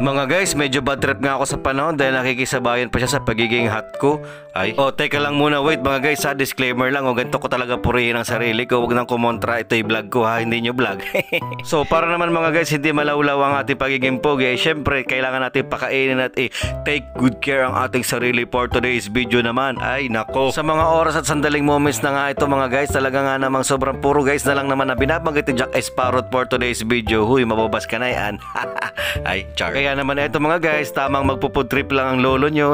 Mga guys, medyo bad trip nga ako sa panahon dahil nakikisabayan pa siya sa pagiging hot ko. Ay, teka lang muna, wait mga guys, sa disclaimer lang, ganito ko talaga purihin ang sarili ko, wag nang kumontra, ito'y vlog ko ha, hindi nyo vlog. So para naman mga guys, hindi malawlaw ang ating pagiging pogi, syempre kailangan natin pakainin at take good care ang ating sarili for today's video naman. Ay nako, sa mga oras at sandaling moments na nga ito mga guys, talaga nga namang sobrang puro guys na lang naman na binabanggit ni Jack Sparrow for today's video. Huy, mababas ka na yan. Ay, char. Kaya naman ito mga guys, tamang magpupud trip lang ang lolo nyo.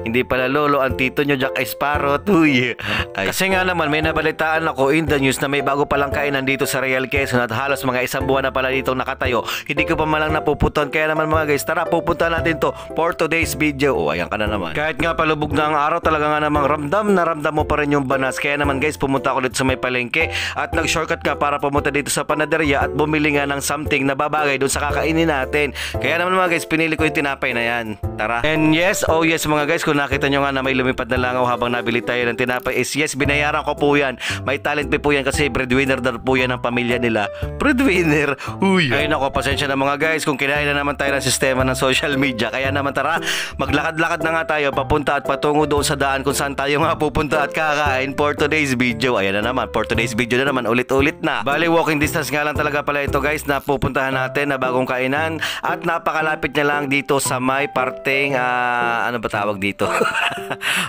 Hindi pala lolo, ang tito nyo Jack Sparrow. Huy. Ay, kasi nga naman may nabalitaan ako in the news na may bago palang kainan dito sa Real Quezon at halos mga isang buwan na pala dito nakatayo. Hindi ko pa malang napuputan. Kaya naman mga guys, tara pupunta natin to for today's video. Ayan ka na naman. Kahit nga palubog na ang araw, talaga nga namang ramdam mo pa rin yung banas. Kaya naman guys, pumunta ako dito sa may palengke at nag-shortcut ka para pumunta dito sa panaderia at bumili nga ng something na babagay doon sa kakainin natin. Kaya naman mga guys, pinili ko yung tinapay na yan. Tara. And yes, oh yes mga guys, kung nakita nyo nga na may lumipad na langaw habang nabili tayo ng tinapay is yes, binayaran ko po yan. May talent po yan kasi breadwinner daw po yan ng pamilya nila. Breadwinner. Uy. Ay nako, pasensya na mga guys kung kinain na naman tayo ng sistema ng social media. Kaya naman tara, maglakad-lakad na nga tayo papunta at patungo doon sa daan kung saan tayo nga pupunta at kakain for today's video. Ayan na naman, for today's video na naman, ulit-ulit na. Bali, walking distance nga lang talaga pala ito guys na pupuntahan natin na bagong kainan at napakalapit niya lang dito sa may parteng ano ba tawag dito?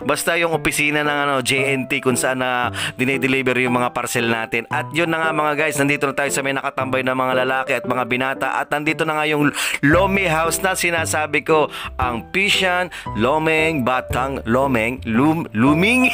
Basta yung opisina ng JNT kung saan dinideliver yung mga parcel natin. At yun na nga mga guys, nandito na tayo sa may nakatambay na mga lalaki at mga binata at nandito na nga yung Lomi House na sinasabi ko, ang Pisyan Lomeng Batang Lomeng Luming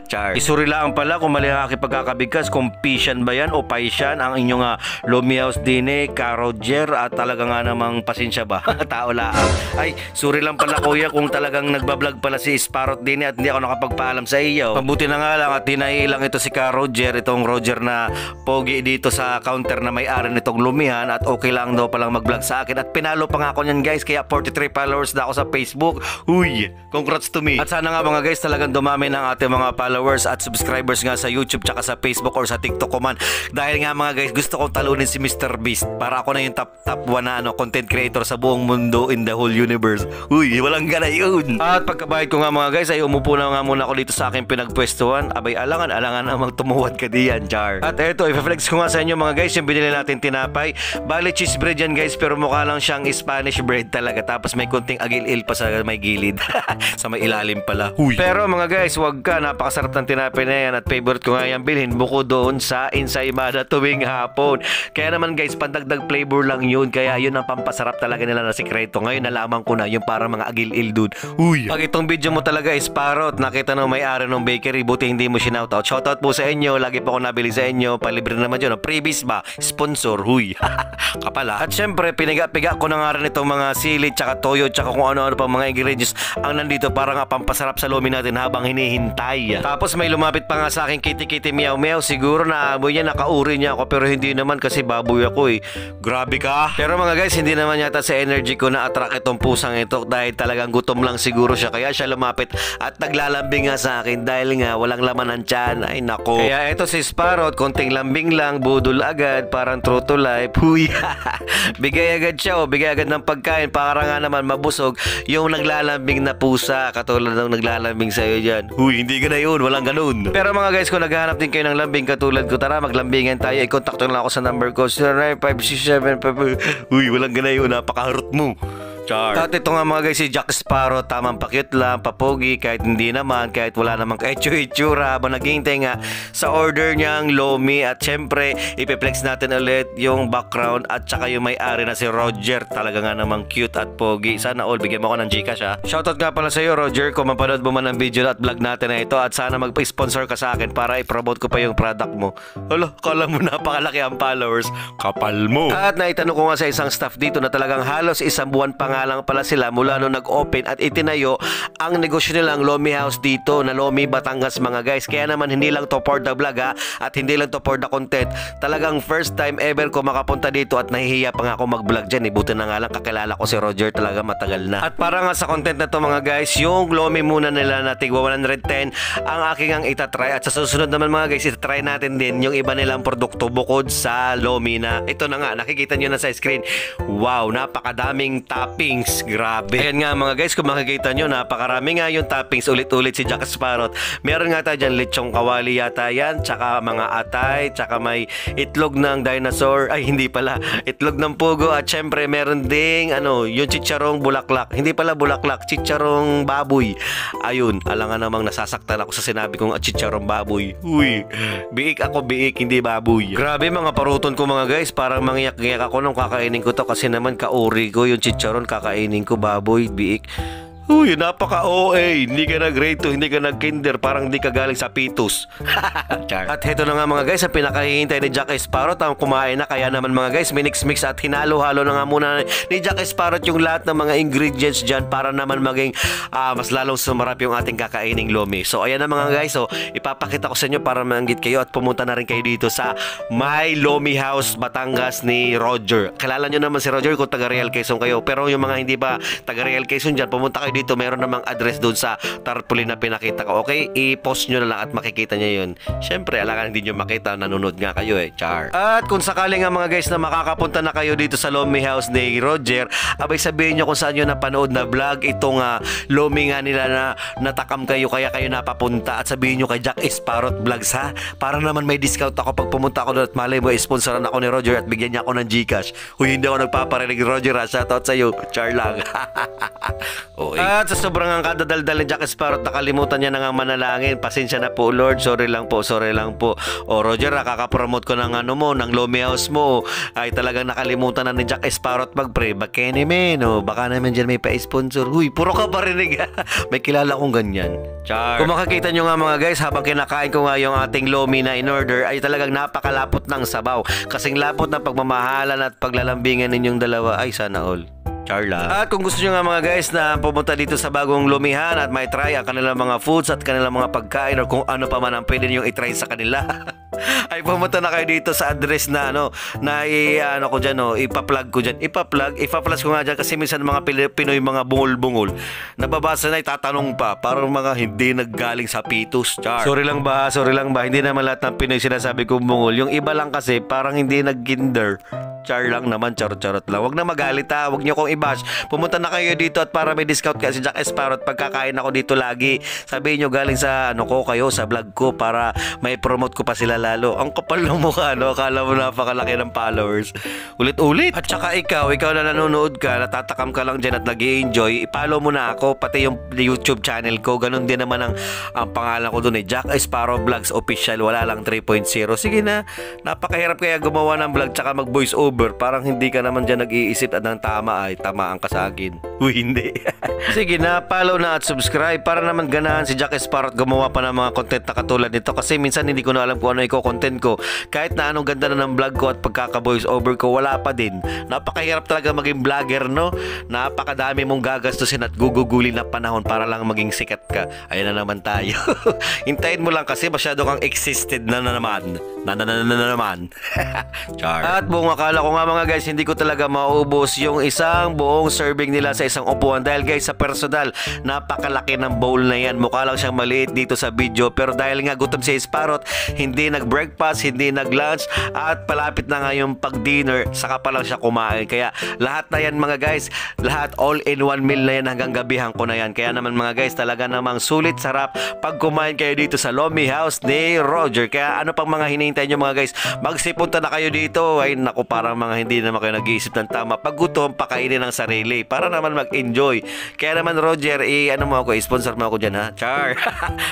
Char. Isuri lang pala kung mali ang aking pagkakabigkas kung Pisyan ba yan o Paisyan ang inyong Lomi House din Ka Roger at talaga nga namang pasensya ba? Tao lang. Ay, suri lang pala kuya kung talagang nagbablog pala si Sparrow din at hindi ako nakapagpaalam sa iyo. Pabuti na nga lang at dinailang ito si Ka Roger, itong Roger na pogi dito sa counter na may-ari nitong lumihan at okay lang daw palang mag-vlog sa akin at pinalo pa nga ako niyan guys, kaya 43 followers na ako sa Facebook. Huy, congrats to me. At sana nga mga guys talagang dumami ng ating mga followers at subscribers nga sa YouTube tsaka sa Facebook or sa TikTok ko man. Dahil nga mga guys, gusto kong talunin si Mr. Beast para ako na yung top 1 na content creator sa buong mundo in the whole universe. Huy, walang gana yun. At pagkabayad ko nga mga guys ay umupo na nga muna ako dito sa aking pinagpwestuhan. Abay, alangan namang tumuwad ka diyan, Char. At eto, i-flex ko nga sa inyo mga guys yung binili natin tinapay. Bali cheese bread yan guys, pero mukha lang siyang Spanish bread talaga. Tapos may kunting agil-il pa sa may gilid. Sa may ilalim pala. Huy. Pero mga guys, wag ka, napakasarap ng tinapay na yan at favorite ko nga yan bilhin buko doon sa Ensaymada tuwing hapon. Kaya naman guys, pandagdag flavor lang yun. Kaya yun ang pampasarap talaga nila na sikreto. Ngayon nalaman ko na yung parang mga agil-il dude. Huy. Pag itong video mo talaga is Sparrow, nakita na may-ari ng bakery, buti hindi mo sinoutout. Shoutout po sa inyo, lagi po ako nabili sa inyo, palibre naman yun, freebies ba? Sponsor, huy. Kapala. At syempre, piniga-piga ko na nga rin itong mga sili, tsaka toyo, tsaka kung ano-ano pa mga ingredients ang nandito para nga pampasarap sa lumi natin habang hinihintay. Tapos may lumapit pa nga sa akin kitty meow meow, siguro na amoy niya, nakauri niya ako, pero hindi naman kasi baboy ako eh. Grabe ka. Pero mga guys, hindi naman yata sa energy ko na attract itong pusang ito dahil talagang gutom lang siguro siya, kaya siya lumapit at naglalambing nga sa akin dahil nga walang laman ng tiyan. Ay nako. Kaya ito si Sparrow, konting lambing lang, budol agad, parang true to life. Huy. Bigay agad siya, bigay agad ng pagkain para nga naman mabusog yung naglalambing na pusa, katulad ng naglalambing sa iyo diyan. Huy, hindi ka na yun, walang ganun. Pero mga guys, kung naghahanap din kayo ng lambing katulad ko, tara maglambingan tayo. I-contact lang ako sa number ko 095675. Huy, walang ganayon, napakaharot mo. Char. At ito nga mga guys, si Jack Sparrow, tamang pakit lang, papogi, kahit hindi naman, kahit wala namang kaitsura habang naghihintay nga sa order niyang Lomi. At syempre, ipiplex natin ulit yung background at saka yung may-ari na si Roger. Talaga nga namang cute at pogi. Sana all, bigyan mo ako ng Gcash ha. Shoutout nga pala sa iyo Roger, kung mapanood mo man ang video at vlog natin na ito at sana magpa-sponsor ka sa akin para i-promote ko pa yung product mo. Hala, kala mo napakalaki ang followers. Kapal mo. At naitanong ko nga sa isang staff dito na talagang halos isang buwan pa nga nga lang pala sila mula nung nag-open at itinayo ang negosyo nilang Lomi House dito na Lomi, Batangas mga guys. Kaya naman hindi lang to for the vlog ha, at hindi lang to for the content. Talagang first time ever ko makapunta dito at nahihiya pa nga ako mag-vlog dyan. Buti na nga lang kakilala ko si Roger talaga matagal na. At para nga sa content na to mga guys, yung Lomi muna nila na tigwa 110 ang aking ang itatry. At sa susunod naman mga guys, itatry natin din yung iba nilang produkto bukod sa Lomi na ito na nga, nakikita nyo na sa screen. Wow, napakadaming toppings. Grabe. Ayan nga mga guys, kung makikita nyo, napakarami nga yung toppings. Ulit-ulit si Jack Sparrow. Meron nga tayo dyan, lechong kawali yata yan, tsaka mga atay, tsaka may itlog ng dinosaur. Ay, hindi pala. Itlog ng pugo. At syempre, meron ding yung chicharong bulaklak. Hindi pala bulaklak, chicharong baboy. Ayun, alangan namang nasasaktan ako sa sinabi kong chicharong baboy. Uy, biik ako, biik, hindi baboy. Grabe mga paruton ko mga guys, parang mangyak-ngyak ako nung kakainin ko to kasi naman kauri ko yung chicharon, kakainin ko baboy, biik. Uy, napaka-OA. Hindi ka nag-grade 2, hindi ka nag-kinder, parang hindi ka galing sa Pitus. At heto na nga mga guys, ang pinakahihintay ni Jack Sparrow ang kumain na. Kaya naman mga guys, minix-mix at hinalo-halo na nga muna ni Jack Sparrow yung lahat ng mga ingredients dyan para naman maging mas lalong sumarap yung ating kakaining Lomi. So ayan na mga guys, so ipapakita ko sa inyo para manggit kayo at pumunta na rin kayo dito sa My Lomi House, Batangas ni Roger. Kilala nyo naman si Roger kung taga Real Quezon kayo, pero yung mga hindi pa taga Real Quezon dyan, pumunta kayo dito, meron namang address doon sa tarpaulin na pinakita ko. Okay, i-post nyo na lang at makikita nyo yun. Syempre, alangan hindi nyo makita, nanonood nga kayo char. At kung sakali nga mga guys na makakapunta na kayo dito sa Lomi House ni Roger, abay sabihin nyo kung saan nyo napanood na vlog itong Lomi nga nila na natakam kayo kaya kayo napapunta, at sabihin nyo kay Jack Sparrow Vlogs ha, para naman may discount ako pag pumunta ako doon at malay mo sponsoran ako ni Roger at bigyan niya ako ng Gcash. Huy, hindi ako nagpaparinig Roger ha, shoutout sa'yo, char lang. Okay. At sa sobrang ang kadadaldal ni Jack Sparrow, nakalimutan niya na nga manalangin. Pasensya na po Lord, sorry lang po, sorry lang po. O Roger, kakapromote ko ng ng Lomi House mo. Ay talagang nakalimutan na ni Jack Sparrow mag-pray. Bakene men, baka naman dyan may pa-sponsor. Huy, puro ka parinig. May kilala kong ganyan. Char. Kung makikita nyo nga mga guys, habang kinakain ko nga yung ating Lomi na in-order, ay talagang napakalapot ng sabaw. Kasing lapot na pagmamahalan at paglalambingan ninyong dalawa. Ay sana all. Charla. At kung gusto nyo nga mga guys na pumunta dito sa bagong Lomihan at may try ang kanilang mga foods at kanilang mga pagkain or kung ano pa man ang pwede nyo i-try sa kanila, ay pumunta na kayo dito sa address na ko dyan, ipa-plug ko dyan. Ipa-plus ko nga dyan kasi minsan mga Pinoy mga bungol-bungol nababasa na itatanong pa parang mga hindi naggaling sa Pitus. Char. Sorry lang ba, hindi naman lahat ng Pinoy sinasabi kong bungol. Yung iba lang kasi parang hindi nag-kinder. Char lang naman, charot-charot lang. Huwag na magalit ha, huwag nyo kong i-bash. Pumunta na kayo dito at para may discount kasi Jack Sparrow at pagkakain ako dito lagi. Sabihin nyo galing sa kayo, sa vlog ko para may promote ko pa sila lalo. Ang kapal ng mukha, akala mo napakalaki ng followers. Ulit-ulit. At saka ikaw na nanonood ka, natatakam ka lang dyan at nag-i-enjoy, i-follow mo na ako, pati yung YouTube channel ko. Ganon din naman ang pangalan ko dun Jack Sparrow Vlogs Official, wala lang 3.0. Sige na, napakahirap kaya gumawa ng vlog tsaka mag-voice over. Parang hindi ka naman dyan nag-iisip at ng tama ay tamaan ka sa akin. Uy, hindi. Sige na, follow na at subscribe para naman ganahan si Jack Sparrow gumawa pa ng mga content na katulad nito kasi minsan hindi ko na alam kung ano i-content ko. Kahit na anong ganda na ng vlog ko at pagkaka-voice over ko, wala pa din. Napakahirap talaga maging vlogger, no? Napakadami mong gagastusin at gugugulin na panahon para lang maging sikat ka. Ayan na naman tayo. Hintayin mo lang kasi masyado kang existed na naman. Char. At buong akala ko nga mga guys, hindi ko talaga maubos yung isang buong serving nila sa isang upuan dahil guys sa personal, napakalaki ng bowl na yan. Mukha lang siyang maliit dito sa video pero dahil nga gutom si Sparrow, hindi nag-breakfast, hindi nag-lunch at palapit na nga yung pag-dinner, saka pa lang siya kumain. Kaya lahat na yan mga guys, lahat all in one meal na yan hanggang gabihan ko na yan. Kaya naman mga guys, talaga namang sulit sarap pag kumain kayo dito sa Lomi House ni Roger. Kaya ano pang mga hinihintay nyo mga guys, magsipunta na kayo dito. Ay naku, parang mga hindi naman kayo nag-iisip ng tama. Pag gutom, pakainin ng sarili para naman mag-enjoy. Kaya naman Roger, sponsor mo ako dyan ha. Char.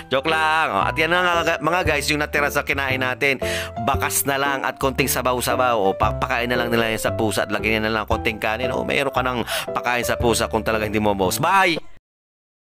Joke lang. At yan nga mga guys, yung natira sa kinain natin, bakas na lang at konting sabaw-sabaw. Pakain na lang nila yan sa pusa at lagyan na lang konting kanin. Mayroon ka ng pakain sa pusa kung talaga hindi mo boss. Bye!